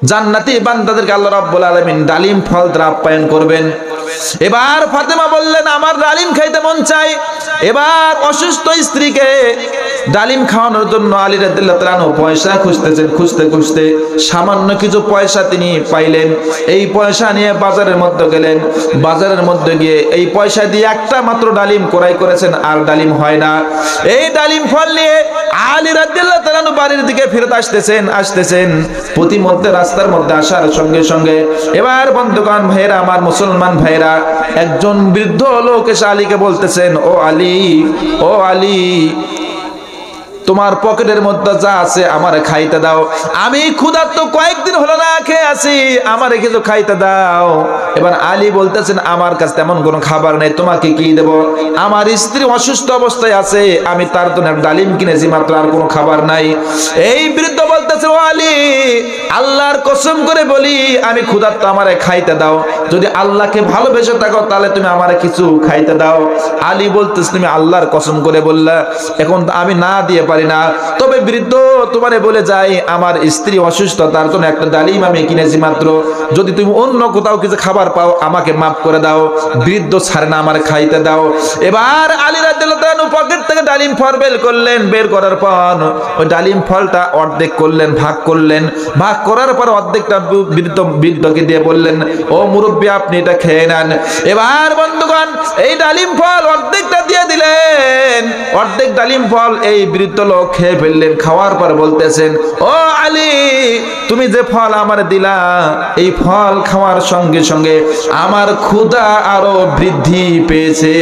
জান্নাতি বান্দাদেরকে আল্লাহ রাব্বুল আলামিন ডালিম ফল দ্বারা আপ্যায়ন করবেন। এবার ফাতেমা বললেন আমার ডালিম খাইতে মন চাই। এবার অসুস্থ স্ত্রীকে ডালিম খাওয়ানোর জন্য আলী রাদিয়াল্লাহু তাআলা আনহু পয়সা খুঁজতেছেন। খুঁজতে খুঁজতে সামান্য কিছু পয়সা তিনি পাইলেন। এই পয়সা নিয়ে বাজারের মধ্যে গেলেন। বাজারের মধ্যে গিয়ে এই পয়সা দিয়ে একটা মাত্র ডালিম ক্রয় করেছেন, আর ডালিম হয় না। এই ডালিম ফল নিয়ে আলী রাদিয়াল্লাহু তাআলা আনহু বাড়ির দিকে ফেরত আসতেছেন। প্রতিমধ্যে রাস্তার মধ্যে আসার সঙ্গে সঙ্গে এবার বন্ধুগণ ভাইরা, আমার মুসলমান ভাইরা, একজন বৃদ্ধ লোক এসে আলীকে বলতেছেন, ও আলী, তোমার পকেটের মধ্যে যা আছে আমারে খাইতে দাও। আমি ক্ষুধার্ত, কয়েকদিন হলো না খেয়ে আছি, আমারে কিছু খাইতে দাও। এবার আলী বলতেছেন আমার কাছে তেমন কোনো খাবার নেই, তোমাকে কি দেব? আমার স্ত্রী অসুস্থ অবস্থায় আছে, আমি তার জন্য ডালিম কিনেছি মাত্র, আর কোনো খাবার নাই। এই বৃদ্ধ বলতেছে, ও আলী, আল্লাহর কসম করে বলি আমি ক্ষুধার্ত, আমারে খাইতে দাও। যদি আল্লাহকে ভালোবেসে থাকো তাহলে তুমি আমারে কিছু খাইতে দাও। আলী বলতেছে তুমি আল্লাহর কসম করে বললা, এখন আমি না দিয়ে পারি না। তবে বৃদ্ধ তোমারে বলে যাই, আমার স্ত্রী অসুস্থ, তার জন্য একটা ডালিম আমি কিনেছি মাত্র, যদি তুমি অন্য কোথাও কিছু খাবার পাও আমাকে মাফ করে দাও। বৃদ্ধ ছাড়ে না, আমার খাইতে দাও। এবার আলী রাদিয়াল্লাহু তাআলা আনহু পকেট থেকে ডালিম ফল বের করার পর ওই ডালিম ফলটা অর্ধেক করলেন, ভাগ করলেন। ভাগ করার পর অর্ধেকটা বৃদ্ধকে দিয়ে বললেন, ও মুরব্বী আপনি এটা খেয়ে নেন। এবার বন্ধুগণ এই ডালিম ফল অর্ধেকটা দিয়ে দিলেন। অর্ধেক ডালিম ফল এই বৃদ্ধ লোক খেয়ে ফেললেন। খাওয়ার পর বলতেছেন, ও আলী, তুমি যে ফল আমার দিলা, এই ফল খাওয়ার সঙ্গে সঙ্গে আমার ক্ষুধা আরো বৃদ্ধি পেয়েছে,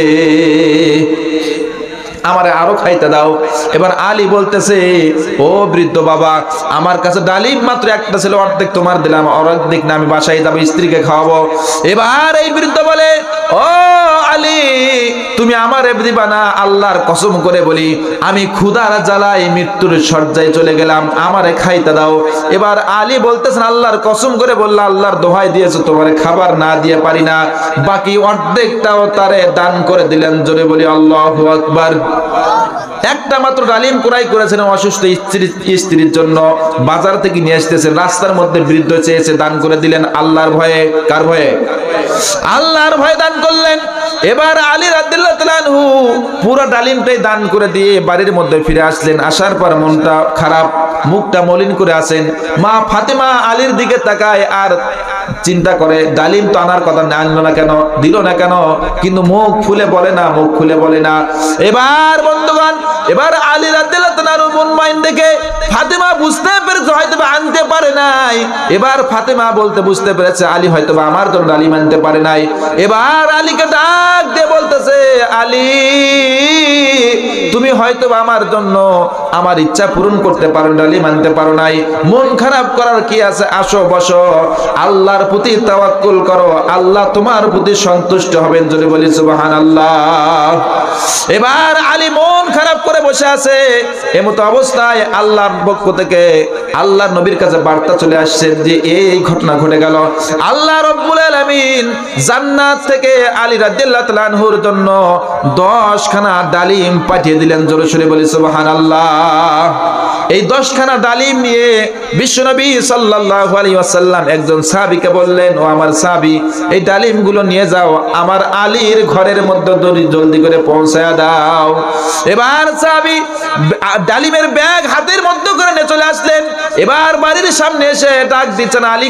আমারে আরো খাইতে দাও। এবার আলী বলতেছে, ও বৃদ্ধ বাবা, আমার কাছে ডালিম মাত্র একটা ছিল, অর্ধেক তোমার দিলাম, অর্ধেক না আমি বাসায় যাবো, স্ত্রীকে খাওয়াবো। এবার এই বৃদ্ধ বলে, ও আলী, তুমি আমারে দিবা না? আল্লাহর কসম করে বলি আমি ক্ষুধার জ্বালায় মৃত্যুর শয্যায় চলে গেলাম, আমারে খাইতে দাও। এবার আলী বলতেছেন, আল্লাহর কসম করে বললা, আল্লাহর দোহাই দিয়েছে, তোমারে খাবার না দিয়ে পারি না। বাকি অর্ধেকটাও তারে দান করে দিলেন। জোরে বলি আল্লাহু আকবার। একটা মাত্র ডালিম ক্রয় করেছেন অসুস্থ স্ত্রীর জন্য, বাজার থেকে নিয়ে আসতেছেন। রাস্তার মধ্যে বৃদ্ধ চেয়েছে, দান করে দিলেন আল্লাহর ভয়ে। কার ভয়ে? আল্লাহর ভয়ে দান করলেন। এবার আলী রাদিয়াল্লাহু তাআলা আনহু পুরো ডালিমটাই দান করে দিয়ে বাড়ির মধ্যে ফিরে আসলেন। আসার পর মনটা খারাপ, মুখটা মলিন করে আছেন। মা ফাতেমা আলীর দিকে তাকায় আর চিন্তা করে, ডালিম তো আনার কথা, আনলো না কেন, দিল না কেন? কিন্তু মুখ খুলে বলে না। এবার বন্ধুগণ, এবার আলী রাদিয়াল্লাহু তাআলা আনহু মন মাইন্ড দেখে ফাতেমা বুঝতে পেরেছে হয়তো আনতে পারে নাই। এবার ফাতেমা বুঝতে পেরেছে আলী হয়তো আমার জন্য ডালিম আনতে পারে নাই। এবার আলীকে ডাক দিয়ে বলতেছে, আলী, তুমি হয়তো আমার জন্য আমার ইচ্ছা পূরণ করতে পারো, ডালিম আনতে পারো নাই। মন খারাপ করার কি আছে? আসো বসো, আল্লাহর প্রতি তাওয়াক্কুল করো, আল্লাহ তোমার প্রতি সন্তুষ্ট হবেন। যদি বলি সুবহানাল্লাহ। এবার আলী মন খারাপ করে বসে আছে। এমতো অবস্থায় আল্লাহর পক্ষ থেকে আল্লাহর নবীর কাছে বার্তা চলে আসছে যে এই ঘটনা ঘটে গেল। আল্লাহ রাব্বুল আলামিন জান্নাত থেকে আলী রাদিয়াল্লাহু তাআলা আনহুর জন্য 10 খানা ডালিম পাঠিয়ে দিলেন। জোরে সোরে বলি সুবহানাল্লাহ। এই 10 খানা ডালিম নিয়ে বিশ্বনবী সাল্লাল্লাহু আলাইহি ওয়াসাল্লাম একজন সাহাবীকে বললেন, ও আমার সাহাবী, এই ডালিমগুলো নিয়ে যাও, আমার আলীর ঘরের মধ্যে জলদি করে পৌঁছায়া দাও। এবার সাহাবী ডালিমের ব্যাগ হাতের মধ্যে করে নিয়ে চলে আসলেন। এবার বাড়ির সামনে এসে ডাক দিচ্ছেন, আলী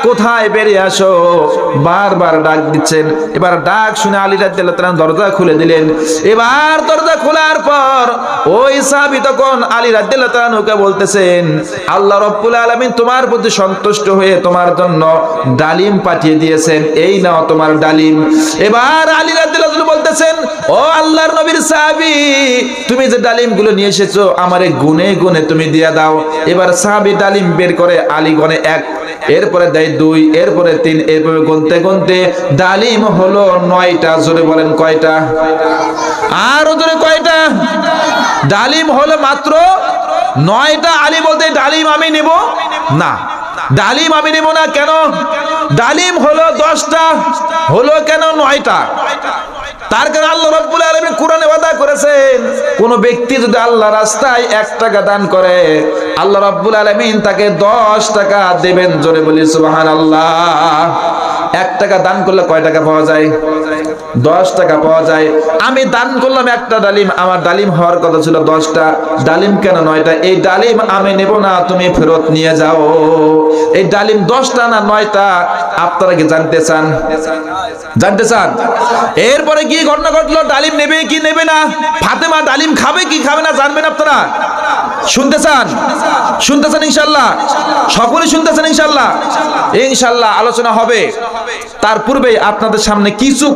কোথায় বেরিয়ে আসো, বারবার ডাক দিচ্ছেন। এবার ডাক শুনে আলী রাদিয়াল্লাহু তাআলা দরজা খুলে দিলেন। এবার দরজা খোলার পর ওই সাহাবী তখন আলী রাদিয়াল্লাহু তাআলাকে বলতেছেন, আল্লাহ রাব্বুল আলামিন তোমার প্রতি সন্তুষ্ট হয়ে তোমার জন্য ডালিম পাঠিয়ে দিয়েছেন, এই নাও তোমার ডালিম। এবার আলী রাদিয়াল্লাহু তাআলা বলতেছেন, ও আল্লাহর নবীর সাহাবী, তুমি যে ডালিমগুলো নিয়ে এসেছো আমারে গুনে গুনে তুমি দিয়ে দাও। এবার সাহাবী ডালিম বের করে আলী গনে 1, এরপরে দেয় 2, এরপরে 3, এরপরে গুনতে গুনতে ডালিম হলো 9টা। জোরে বলেন কয়টা? আর জোরে কয়টা? ডালিম হলো মাত্র 9টা। আলী বলতে ডালিম আমি নিব না, ডালিম আমি নিব না। কেন? ডালিম হলো 10টা, হলো কেন 9টা? তার কারণে আল্লাহ রাব্বুল আলামিন কোরআনে ওয়াদা করেছেন, কোন ব্যক্তি যদি আল্লাহ রাস্তায় 1 টাকা দান করে আল্লাহ রাব্বুল আলামিন তাকে 10 টাকা দেবেন। জোরে বলি সুবহানাল্লাহ। 1 টাকা দান করলে কয় টাকা পাওয়া যায়? 10 টাকা পাওয়া যায়। আমি দান করলাম একটা ডালিম, আমার ডালিম হওয়ার কথা ছিল 10টা, ডালিম কেন 9টা? এই ডালিম আমি নেব না, তুমি ফেরত নিয়ে যাও। এই ডালিম 10টা না 9টা আপনারা কি জানতে চান? জানতে চান? এরপরে কি ঘটনা ঘটলো? ডালিম নেবে কি নেবে না? ফাতেমা ডালিম খাবে কি খাবে না জানবেন আপনারা? শুনতে চান? শুনতে চান ইনশাআল্লাহ? সকলেই শুনতেছেন ইনশাআল্লাহ? ইনশাআল্লাহ আলোচনা হবে। তার পূর্বে আপনাদের সামনে কিছু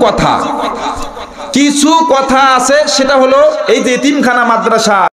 কথা আছে, সেটা হলো এই যে এতিমখানা মাদ্রাসা